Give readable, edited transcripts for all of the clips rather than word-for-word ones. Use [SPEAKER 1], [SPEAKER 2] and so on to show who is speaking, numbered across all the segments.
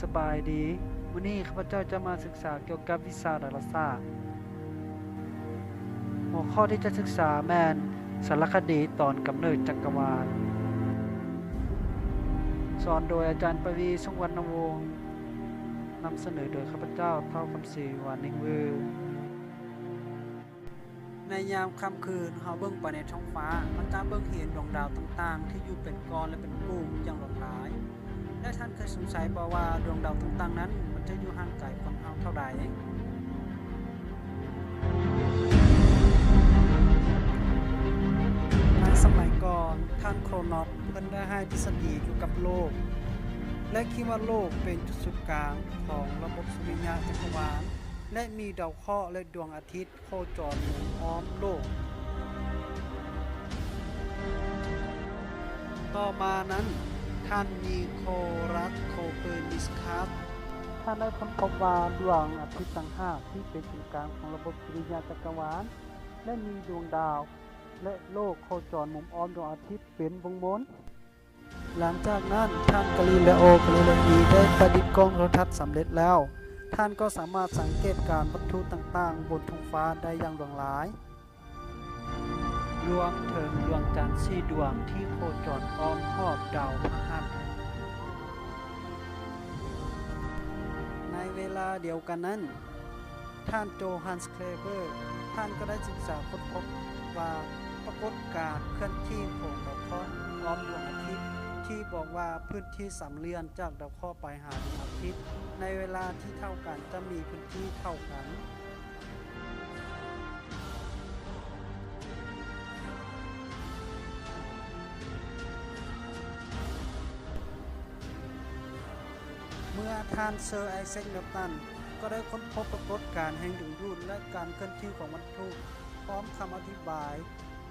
[SPEAKER 1] สบายดีมื้อนี้ข้าพเจ้าจะมาศึกษาเกี่ยวกับวิชาดาราศาสตร์หัวข้อที่จะศึกษาแม่นสารคดีตอนกำเนิดจักรวาลสอนโดยอาจารย์ปวีทรงวรรณวงศ์นำเสนอโดยข้าพเจ้าเท่าคำศรีวานิงวือในยามค่ำคืนเฮาเบิ่งไปในท้องฟ้ามันจะเบิ่งเห็นดวงดาวต่างๆที่อยู่เป็นก้อนและเป็นกลุ่มอย่างหลากหลายและท่านเคยสงสัยบ่ว่าดวงดาวต่างๆนั้นมันจะอยู่ห่างไกลคนเฮาเท่าใดในสมัยก่อนท่านโครนอสเพิ่นได้ให้ทฤษฎีเกี่ยวกับโลกและคิดว่าโลกเป็นจุดศูนย์กลางของระบบสุริยะจักรวาลและมีดาวเคราะห์และดวงอาทิตย์โคจรหมุนอ้อมโลกต่อมานั้นท่านมีโครัสโคเปอร์นิคัสท่านได้ค้นพบว่าดวงอาทิตย์ต่างหากที่เป็นศูนย์กลางของระบบสุริยะจักรวาลและมีดวงดาวและโลกโคจรหมุนอ้อมดวงอาทิตย์เป็นวงมนหลังจากนั้นท่านกาลิเลโอกาลิเลอีได้ประดิษฐ์กล้องโทรทัศน์สำเร็จแล้วท่านก็สามารถสังเกตการวัตถุต่างๆบนท้องฟ้าได้อย่างหลากหลายรวมถึงดวงจันทร์4ดวงที่โคจรอ้อมรอบดาวพฤหัสในเวลาเดียวกันนั้นท่านโจฮันส์ เคลเบอร์ท่านก็ได้ศึกษาค้นพบว่าปรากฏการณ์เคลื่อนที่ของดาวเคราะห์อ้อมดวงอาทิตย์ที่บอกว่าพื้นที่สามเหลี่ยมจากดาวเคราะห์ไปหาดวงอาทิตย์ในเวลาที่เท่ากันจะมีพื้นที่เท่ากันเมื่อท่านเซอร์ไอแซค นิวตันก็ได้ค้นพบปรากฏการณ์แห่งดึงดูดและการเคลื่อนที่ของวัตถุพร้อมคำอธิบาย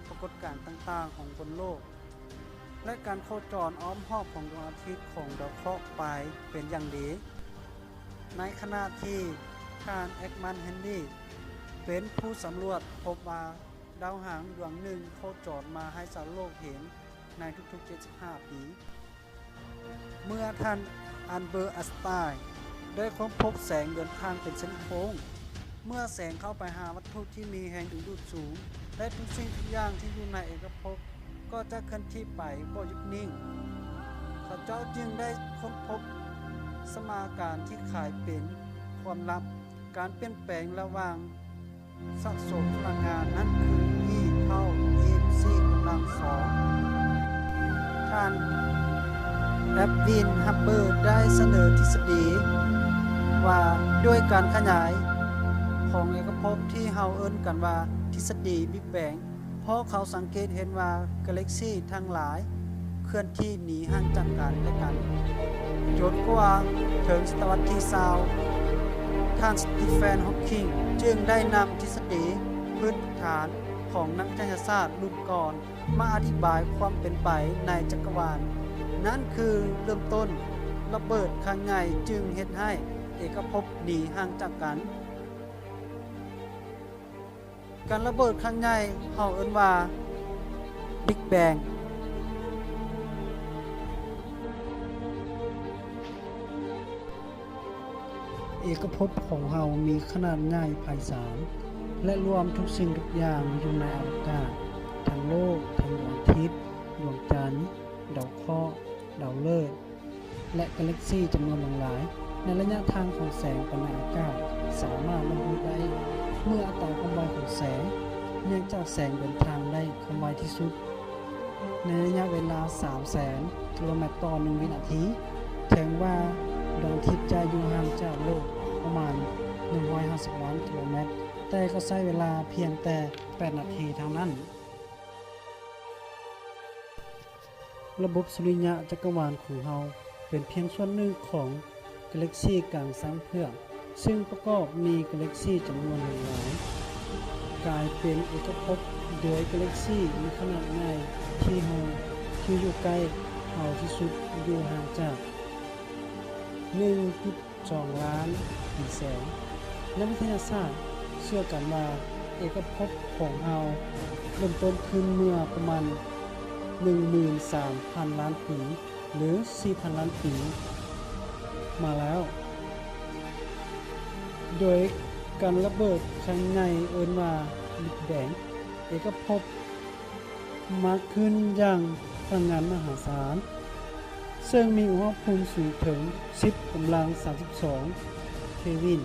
[SPEAKER 1] ปรากฏการณ์ต่างๆของบนโลกและการโคจรอ้อมรอบของดวงอาทิตย์ของดาวเคราะห์ไปเป็นอย่างดีในขณะที่ท่านเอ็กมัน เฮนรี่เป็นผู้สำรวจพบว่าดาวหางดวงหนึ่งโคจรมาให้สาวโลกเห็นในทุกๆ75ปีเมื่อท่านอัลเบอร์ต ไอน์สไตน์ได้ค้นพบแสงเดินทางเป็นเส้นโค้งเมื่อแสงเข้าไปหาวัตถุที่มีแรงดึงดูดสูงและทุกสิ่งทุกอย่างที่อยู่ในเอกภพก็จะเคลื่อนที่ไปบ่หยุดนิ่งเขาเจ้าจึงได้ค้นพบสมการที่คล้ายเป็นความลับการเปลี่ยนแปลงระหว่างสะสมพลังงานนั้นคือ E เท่า mc กำลัง2ท่านแอดวิน ฮับเบิลได้เสนอทฤษฎีว่าด้วยการขยายของเอกภพที่เฮาเอิ้นกันว่าทฤษฎีบิ๊กแบงเพราะเขาสังเกตเห็นว่ากาแล็กซีทั้งหลายเคลื่อนที่หนีห่างจากกันและกันจนกว่าถึงศตวรรษที่20ท่านสตีเฟน ฮอว์กิงจึงได้นำทฤษฎีพื้นฐานของนักวิทยาศาสตร์รุ่นก่อนมาอธิบายความเป็นไปในจักรวาลนั่นคือเริ่มต้นระเบิดครั้งใหญ่จึงเฮ็ดให้เอกภพหนีห่างจากกันการระเบิดครั้งใหญ่เฮาเอิ้นว่า Big Bang เอกภพของเฮามีขนาดใหญ่ไพศาลและรวมทุกสิ่งทุกอย่างอยู่ในอวกาศทั้งโลกทั้งดวงอาทิตย์ดวงจันทร์ดาวเคราะห์ดาวฤกษ์และกาแล็กซีจำนวนหลายในระยะทางของแสงไปในอากาศสามารถระบุได้เมื่ออัตราความไวของแสงเนื่องจากแสงเดินทางได้ความไวที่สุดในระยะเวลา 300,000 กิโลเมตรต่อ 1 วินาทีถึงว่าดวงอาทิตย์จะอยู่ห่างจากโลกประมาณ150 ล้านกิโลเมตรแต่ก็ใช้เวลาเพียงแต่8นาทีเท่านั้นระบบสุริยะจักรวาลของเราเป็นเพียงส่วนหนึ่งของกาแล็กซีกลางสร้างเพื่องซึ่งประกอบมีกาแล็กซีจำนวนหลายกลายเป็นเอกภพโดยกาแล็กซีมีขนาดใหญ่ที่อยู่ใกล้เราที่สุดอยู่ห่างจาก 1.2 ล้านปีแสงนักวิทยาศาสตร์เชื่อกันว่าเอกภพของเราเริ่มต้นขึ้นเมื่อประมาณ 13,000 ล้านปีหรือ 4,000 ล้านปี มาแล้ว โดยการระเบิดครั้งใหญ่เอิ้นว่าบิ๊กแบงเอกภพมาขึ้นอย่างพลังงานมหาศาลซึ่งมีอุณหภูมิสูงถึง 10 กำลัง 32 เควิน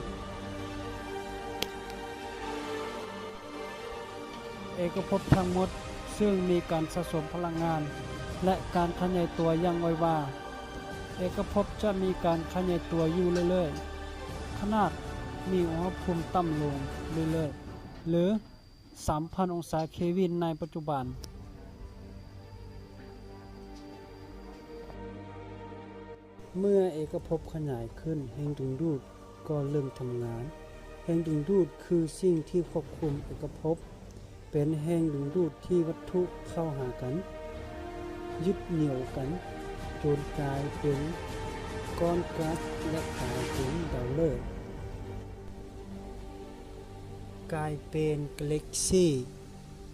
[SPEAKER 1] เอกภพทั้งหมดซึ่งมีการสะสมพลังงานและการขยายตัวอย่างไวว่าเอกภพจะมีการขยายตัวอยู่เรื่อยๆขนาดมีอุณหภูมิต่ำลงเรื่อยๆหรือ 3,000 องศาเควินในปัจจุบันเมื่อเอกภพขยายขึ้นแรงดึงดูดก็เริ่มทำงานแรงดึงดูดคือสิ่งที่ควบคุมเอกภพเป็นแรงดึงดูดที่วัตถุเข้าหากันยึดเหนี่ยวกันจนกลายเป็นก้อนก๊าซและกลายเป็นดาวฤกษ์กลายเป็นกาแล็กซี่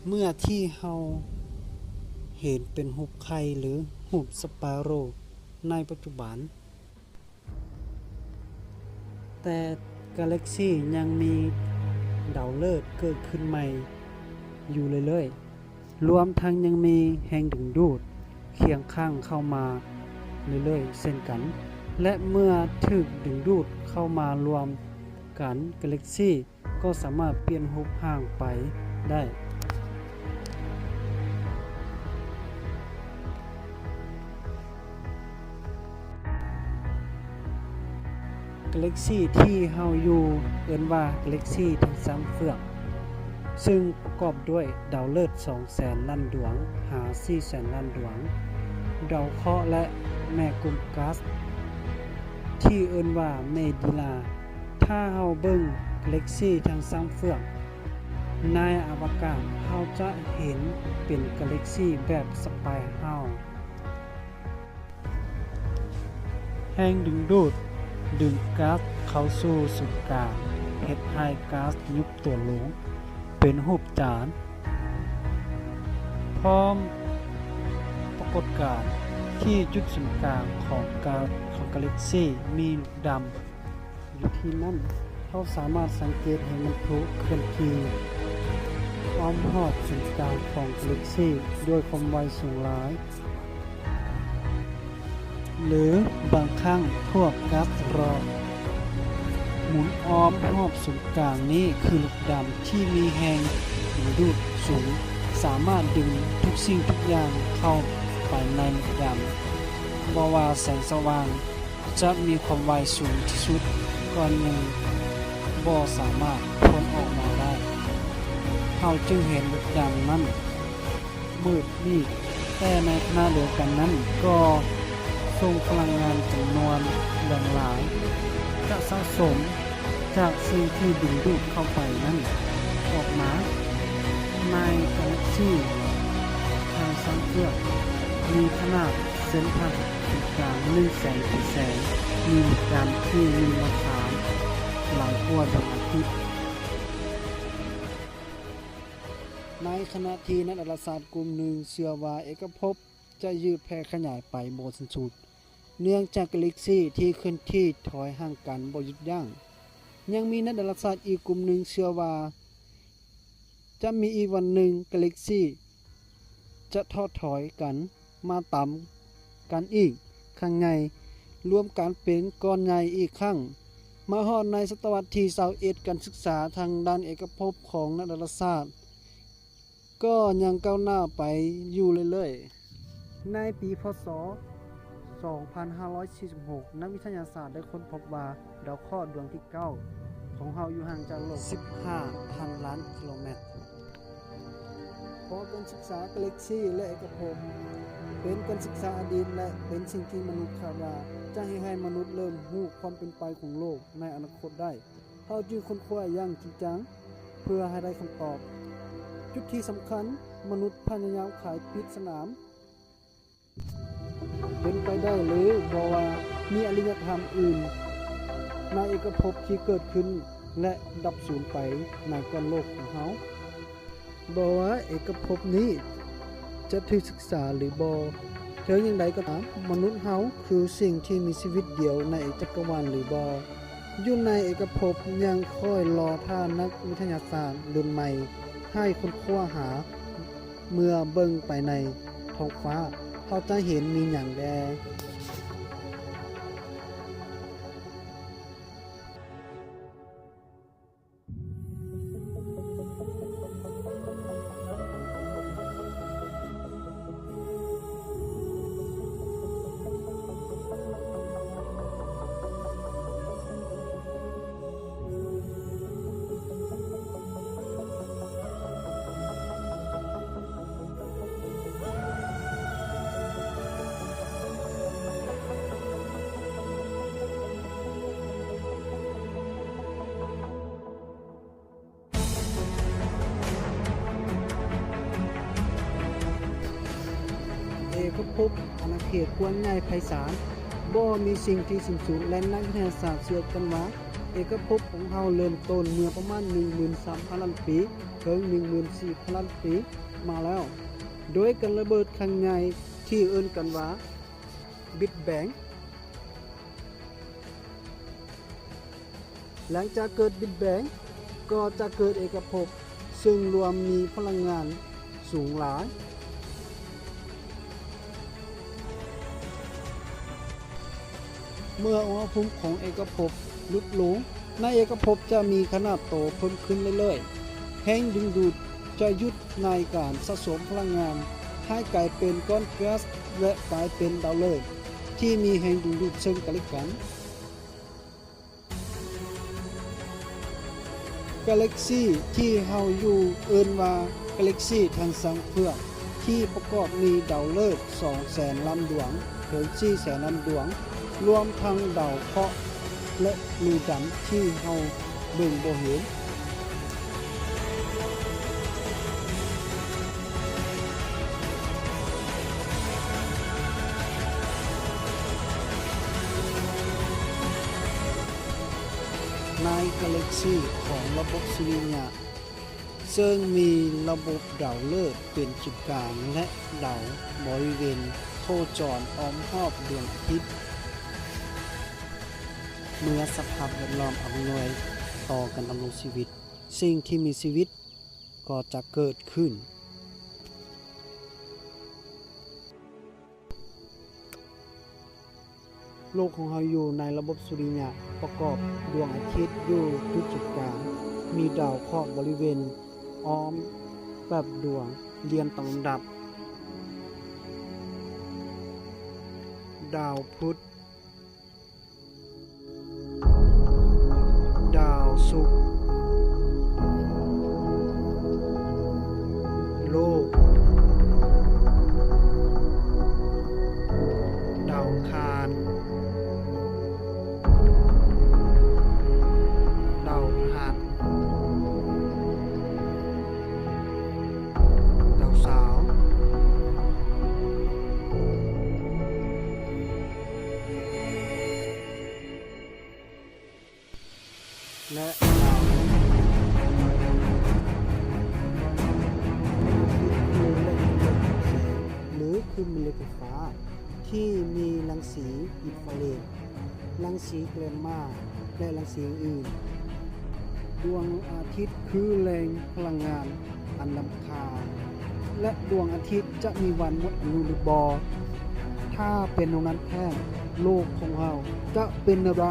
[SPEAKER 1] เมื่อที่เราเห็นเป็นรูปไข่หรือรูปสปาโรในปัจจุบันแต่กาแล็กซี่ยังมีดาวฤกษ์เกิดขึ้นใหม่อยู่เรื่อยๆรวมทั้งยังมีแรงดึงดูดเคียงข้างเข้ามาเรื่อยๆเช่นกันและเมื่อถูกดึงดูดเข้ามารวมกันกาแล็กซี่ก็สามารถเปลี่ยนรูปร่างไปได้กาแล็กซี่ที่เฮาอยู่เอิ้นว่ากาแล็กซี่ทั้ง3เฟือกซึ่งประกอบด้วยดาวฤกษ์ 200,000 ล้านดวงหา 400,000 ล้านดวงดาวเคราะห์และแม่กลุ่มก๊าซที่เอิ้นว่าเมดิลาถ้าเฮาเบิ่งกาแล็กซี่ทั้ง3เฟือกในอวกาศเฮาจะเห็นเป็นกาแล็กซี่แบบสไปรัลแรงดึงดูดดึงก๊าซเข้าสู่ศูนย์กลางเฮ็ดให้ก๊าซยุบตัวลงเป็นรูปจานพร้อมปรากฏการณ์ที่จุดศูนย์กลางของกาแล็กซี่มีลูกดำอยู่ที่นั่นเราสามารถสังเกตเห็นมันพลุเคลื่อนที่อ้อมรอบศูนย์กลางของกาแล็กซี่ด้วยความไวสูงหลายหรือบางครั้งพวกก๊าซรอหมุนอ้อมรอบศูนย์กลางนี้คือลูกดำที่มีแรงดึงดูดสูงสามารถดึงทุกสิ่งทุกอย่างเข้าไปในลูกดำบ่ว่าแสงสว่างจะมีความไวสูงที่สุดก่อนยังบ่สามารถพ้นออกมาได้เราจึงเห็นลูกดำนั้นมืดมิดแต่ในขณะเดียวกันนั้นก็ส่งพลังงานจำนวนหลายจะสะสมจากสิ่งที่ดึงดูดเข้าไปนั้นออกมาในกาแล็กซี่ทางสังเกตมีขนาดเส้นผ่านศูนย์กลาง100,000 แสนมีลูกดำที่มีราคาหลายกว่าดวงอาทิตย์ในขณะที่นักดาราศาสตร์กลุ่มหนึ่งเชื่อว่าเอกภพจะยืดแผ่ขยายไปบ่สิ้นสุดเนื่องจากกาแล็กซี่ที่เคลื่อนที่ถอยห่างกันบ่หยุดยั้งยังมีนักดาราศาสตร์อีกกลุ่มหนึ่งเชื่อว่าจะมีอีกวันหนึ่งกาแล็กซี่จะทอดถอยกันมาต่ำกันอีกครั้งใหญ่รวมกันเป็นก้อนใหญ่อีกครั้งมาฮอดในศตวรรษที่21การศึกษาทางด้านเอกภพของนักดาราศาสตร์ก็ยังก้าวหน้าไปอยู่เรื่อยๆในปีพ.ศ. 2546 นักวิทยาศาสตร์ได้ค้นพบว่าดาวเคราะห์ดวงที่ 9 ของเราอยู่ห่างจากโลก 15,000 ล้านกิโลเมตรเพราะการศึกษากาแล็กซี่และเอกภพเป็นการศึกษาอดีตและเป็นสิ่งที่มนุษย์คาดว่าจะให้มนุษย์เริ่มรู้ความเป็นไปของโลกในอนาคตได้เราจึงค้นคว้าอย่างจริงจังเพื่อให้ได้คำตอบจุดที่สำคัญมนุษย์พยายามไขปริศนาเป็นไปได้หรือบ่ว่ามีอารยธรรมอื่นในเอกภพที่เกิดขึ้นและดับสูญไปในก้อนโลกของเราบ่ว่าเอกภพนี้จะถูกศึกษาหรือบ่ ถึงอย่างใดก็ตามมนุษย์เฮาคือสิ่งที่มีชีวิตเดียวในจักรวาลหรือบ่อยู่ในเอกภพยังคอยรอท่านักวิทยาศาสตร์รุ่นใหม่ให้ค้นคว้าหาเมื่อเบิ่งไปในท้องฟ้าเขาจะเห็นมีหยังแดเอกภพอาณาเขตกว้างใหญ่ไพศาลบ่มีสิ่งที่สูงสุดและนักวิทยาศาสตร์เชื่อกันว่าเอกภพของเฮาเริ่มต้นเมื่อประมาณ 13,000 ล้านปีถึง 14,000 ล้านปีมาแล้ว โดยการระเบิดครั้งใหญ่ที่เอิ้นกันว่า Big Bang หลังจากเกิด Big Bang ก็จะเกิดเอกภพซึ่งรวมมีพลังงานสูงหลายเมื่ออุณหภูมิของเอกภพลดลงในเอกภพจะมีขนาดโตเพิ่มขึ้นเรื่อยๆแรงดึงดูดจะหยุดในการสะสมพลังงานให้กลายเป็นก้อนแก๊สและกลายเป็นดาวฤกษ์ที่มีแรงดึงดูดซึ่งกันและกันกาแล็กซีที่เฮาอยู่เอิ้นว่ากาแล็กซีทั้งสังเผือกที่ประกอบมีดาวฤกษ์ 200,000 ล้านดวงถึง 400,000 ล้านดวงรวมทั้งดาวเคราะห์และลูดำที่เฮาเบิ่งบ่เห็นในกาแล็กซีของระบบสุริยะซึ่งมีระบบดาวฤกษ์เป็นจุดกลางและดาวบริเวณโคจรอ้อมรอบดวงอาทิตย์เมื่อสภาพแวดล้อมอำนวยต่อการดำรงชีวิตสิ่งที่มีชีวิตก็จะเกิดขึ้นโลกของเราอยู่ในระบบสุริยะประกอบดวงอาทิตย์อยู่จุดกลางมีดาวเคราะห์บริเวณอ้อมแบบดวงเรียงตามลำดับดาวพุธดาวศุกร์โลกดาวอังคารดาวพฤหัสดาวเสาร์และดาวหรือคือแมลงไฟฟ้าที่มีรังสีอินฟราเรดรังสีแกมมาและรังสีอื่นดวงอาทิตย์คือแหล่งพลังงานอันล้ำค่าและดวงอาทิตย์จะมีวันหมดอายุหรือบ่ถ้าเป็นตรงนั้นแท้โลกของเราจะเป็นอะไร